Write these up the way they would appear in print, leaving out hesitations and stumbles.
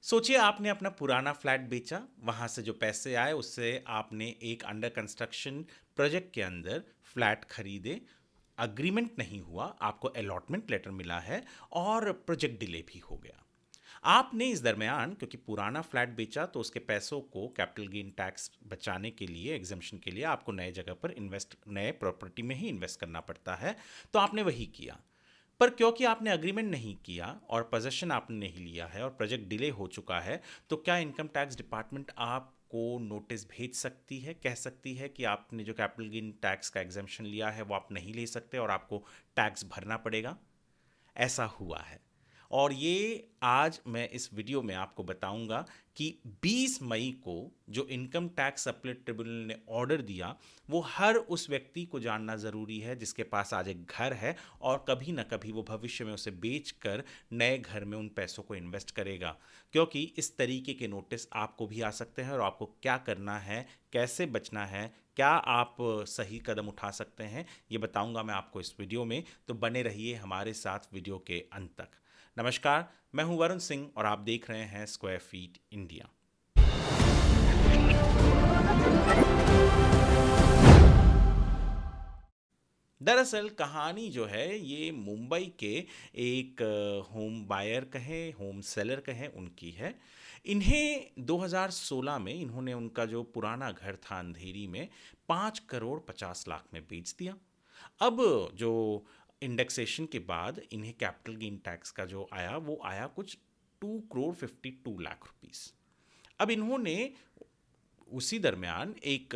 सोचिए आपने अपना पुराना फ्लैट बेचा, वहाँ से जो पैसे आए उससे आपने एक अंडर कंस्ट्रक्शन प्रोजेक्ट के अंदर फ्लैट खरीदे। अग्रीमेंट नहीं हुआ, आपको अलॉटमेंट लेटर मिला है और प्रोजेक्ट डिले भी हो गया। आपने इस दरमियान क्योंकि पुराना फ्लैट बेचा तो उसके पैसों को कैपिटल गेन टैक्स बचाने के लिए, एग्जम्पशन के लिए आपको नए जगह पर इन्वेस्ट, नए प्रॉपर्टी में ही इन्वेस्ट करना पड़ता है। तो आपने वही किया। पर क्योंकि आपने अग्रीमेंट नहीं किया और पोजेशन आपने नहीं लिया है और प्रोजेक्ट डिले हो चुका है, तो क्या इनकम टैक्स डिपार्टमेंट आपको नोटिस भेज सकती है, कह सकती है कि आपने जो कैपिटल गेन टैक्स का एग्जम्पशन लिया है वो आप नहीं ले सकते और आपको टैक्स भरना पड़ेगा। ऐसा हुआ है। और ये आज मैं इस वीडियो में आपको बताऊंगा कि 20 मई को जो इनकम टैक्स अपीलेट ट्रिब्यूनल ने ऑर्डर दिया, वो हर उस व्यक्ति को जानना ज़रूरी है जिसके पास आज एक घर है और कभी ना कभी वो भविष्य में उसे बेचकर नए घर में उन पैसों को इन्वेस्ट करेगा। क्योंकि इस तरीके के नोटिस आपको भी आ सकते हैं और आपको क्या करना है, कैसे बचना है, क्या आप सही कदम उठा सकते हैं, ये बताऊंगा मैं आपको इस वीडियो में। तो बने रहिए हमारे साथ वीडियो के अंत तक। नमस्कार, मैं हूं वरुण सिंह और आप देख रहे हैं स्क्वायर फीट इंडिया। दरअसल कहानी जो है ये मुंबई के एक होम बायर कहें, होम सेलर कहें, उनकी है। इन्हें 2016 में इन्होंने उनका जो पुराना घर था अंधेरी में 5 करोड़ 50 लाख में बेच दिया। अब जो इंडेक्सेशन के बाद इन्हें कैपिटल गेन टैक्स का जो आया वो आया कुछ 2 करोड़ 52 लाख रुपीस। अब इन्होंने उसी दरमियान एक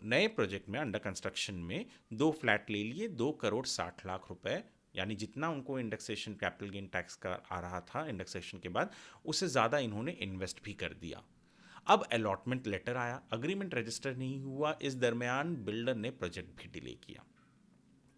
नए प्रोजेक्ट में अंडर कंस्ट्रक्शन में दो फ्लैट ले लिए, 2 करोड़ 60 लाख रुपए, यानी जितना उनको इंडेक्सेशन कैपिटल गेन टैक्स का आ रहा था इंडेक्सेशन के बाद, उससे ज़्यादा इन्होंने इन्वेस्ट भी कर दिया। अब अलॉटमेंट लेटर आया, अग्रीमेंट रजिस्टर नहीं हुआ, इस दरमियान बिल्डर ने प्रोजेक्ट भी डिले किया।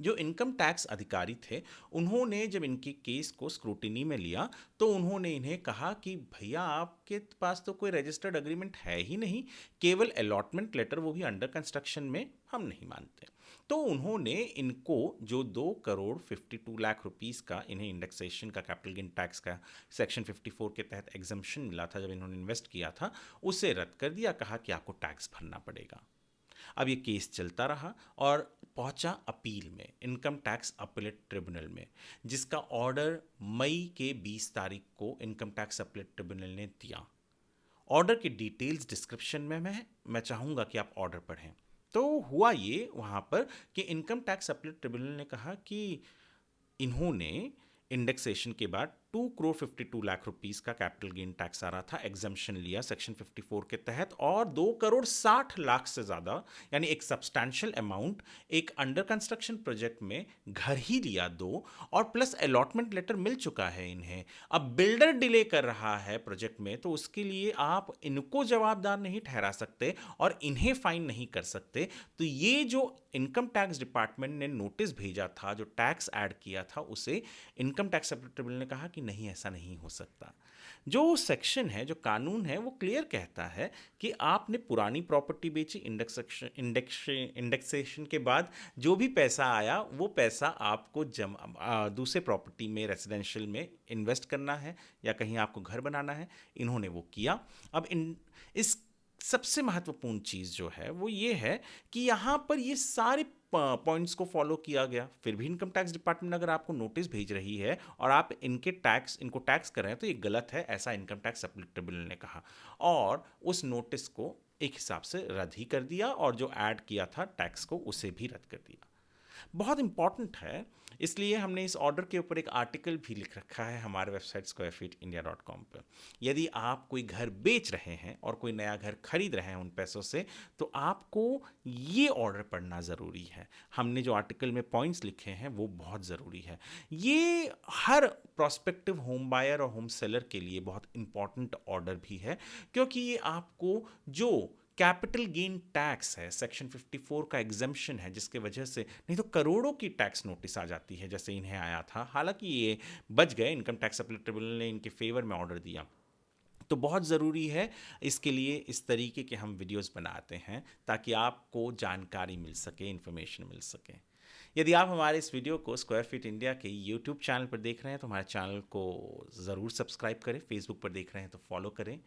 जो इनकम टैक्स अधिकारी थे, उन्होंने जब इनके केस को स्क्रूटिनी में लिया तो उन्होंने इन्हें कहा कि भैया आपके पास तो कोई रजिस्टर्ड अग्रीमेंट है ही नहीं, केवल अलॉटमेंट लेटर, वो भी अंडर कंस्ट्रक्शन में, हम नहीं मानते। तो उन्होंने इनको जो 2 करोड़ 52 लाख रुपीस का इन्हें इंडेक्सेशन का कैपिटल गेन टैक्स का सेक्शन 54 के तहत एग्जम्पशन मिला था जब इन्होंने इन्वेस्ट किया था, उसे रद्द कर दिया, कहा कि आपको टैक्स भरना पड़ेगा। अब ये केस चलता रहा और पहुंचा अपील में, इनकम टैक्स अपीलेट ट्रिब्यूनल में, जिसका ऑर्डर मई के 20 तारीख को इनकम टैक्स अपीलेट ट्रिब्यूनल ने दिया। ऑर्डर की डिटेल्स डिस्क्रिप्शन में मैं चाहूंगा कि आप ऑर्डर पढ़ें। तो हुआ ये वहां पर कि इनकम टैक्स अपीलेट ट्रिब्यूनल ने कहा कि इन्होंने इंडेक्सेशन के बाद 2 करोड़ 52 लाख रुपीस का कैपिटल गेन टैक्स आ रहा था, एग्जम्पशन लिया सेक्शन 54 के तहत, और 2 करोड़ 60 लाख से ज़्यादा, यानी एक सब्सटैंशियल अमाउंट, एक अंडर कंस्ट्रक्शन प्रोजेक्ट में घर ही लिया दो, और प्लस अलॉटमेंट लेटर मिल चुका है इन्हें। अब बिल्डर डिले कर रहा है प्रोजेक्ट में, तो उसके लिए आप इनको जवाबदार नहीं ठहरा सकते और इन्हें फाइन नहीं कर सकते। तो ये जो इनकम टैक्स डिपार्टमेंट ने नोटिस भेजा था, जो टैक्स ऐड किया था, उसे इनकम टैक्स ट्रिब्यूनल ने कहा कि नहीं, ऐसा नहीं हो सकता। जो सेक्शन है, जो कानून है, वो क्लियर कहता है कि आपने पुरानी प्रॉपर्टी बेची, इंडेक्सेशन के बाद जो भी पैसा आया वो पैसा आपको दूसरे प्रॉपर्टी में, रेजिडेंशियल में इन्वेस्ट करना है या कहीं आपको घर बनाना है। इन्होंने वो किया। अब इस सबसे महत्वपूर्ण चीज़ जो है वो ये है कि यहाँ पर ये सारे पॉइंट्स को फॉलो किया गया। फिर भी इनकम टैक्स डिपार्टमेंट अगर आपको नोटिस भेज रही है और आप इनको टैक्स कर रहे हैं तो ये गलत है, ऐसा इनकम टैक्स अपीलेट ट्रिब्यूनल ने कहा, और उस नोटिस को एक हिसाब से रद्द ही कर दिया और जो ऐड किया था टैक्स को उसे भी रद्द कर दिया। बहुत इंपॉर्टेंट है, इसलिए हमने इस ऑर्डर के ऊपर एक आर्टिकल भी लिख रखा है हमारे वेबसाइट squarefeetindia.com पर। यदि आप कोई घर बेच रहे हैं और कोई नया घर खरीद रहे हैं उन पैसों से, तो आपको ये ऑर्डर पढ़ना ज़रूरी है। हमने जो आर्टिकल में पॉइंट्स लिखे हैं वो बहुत ज़रूरी है। ये हर प्रोस्पेक्टिव होम बायर और होम सेलर के लिए बहुत इंपॉर्टेंट ऑर्डर भी है, क्योंकि ये आपको जो कैपिटल गेन टैक्स है, सेक्शन 54 का एग्जम्पशन है, जिसके वजह से नहीं तो करोड़ों की टैक्स नोटिस आ जाती है जैसे इन्हें आया था। हालांकि ये बच गए, इनकम टैक्स अपीलेट ट्रिब्यूनल ने इनके फेवर में ऑर्डर दिया। तो बहुत ज़रूरी है, इसके लिए इस तरीके के हम वीडियोस बनाते हैं ताकि आपको जानकारी मिल सके, इन्फॉर्मेशन मिल सके। यदि आप हमारे इस वीडियो को स्क्वायर फीट इंडिया के यूट्यूब चैनल पर देख रहे हैं तो हमारे चैनल को ज़रूर सब्सक्राइब करें, फेसबुक पर देख रहे हैं तो फॉलो करें,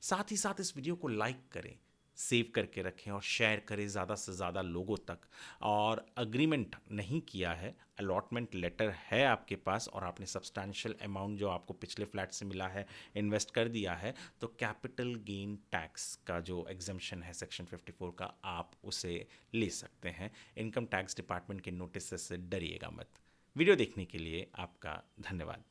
साथ ही साथ इस वीडियो को लाइक करें, सेव करके रखें और शेयर करें ज़्यादा से ज़्यादा लोगों तक। और अग्रीमेंट नहीं किया है, अलॉटमेंट लेटर है आपके पास और आपने सब्सटैंशियल अमाउंट जो आपको पिछले फ्लैट से मिला है इन्वेस्ट कर दिया है, तो कैपिटल गेन टैक्स का जो एग्जम्पशन है सेक्शन 54 का, आप उसे ले सकते हैं। इनकम टैक्स डिपार्टमेंट के नोटिस से डरिएगा मत। वीडियो देखने के लिए आपका धन्यवाद।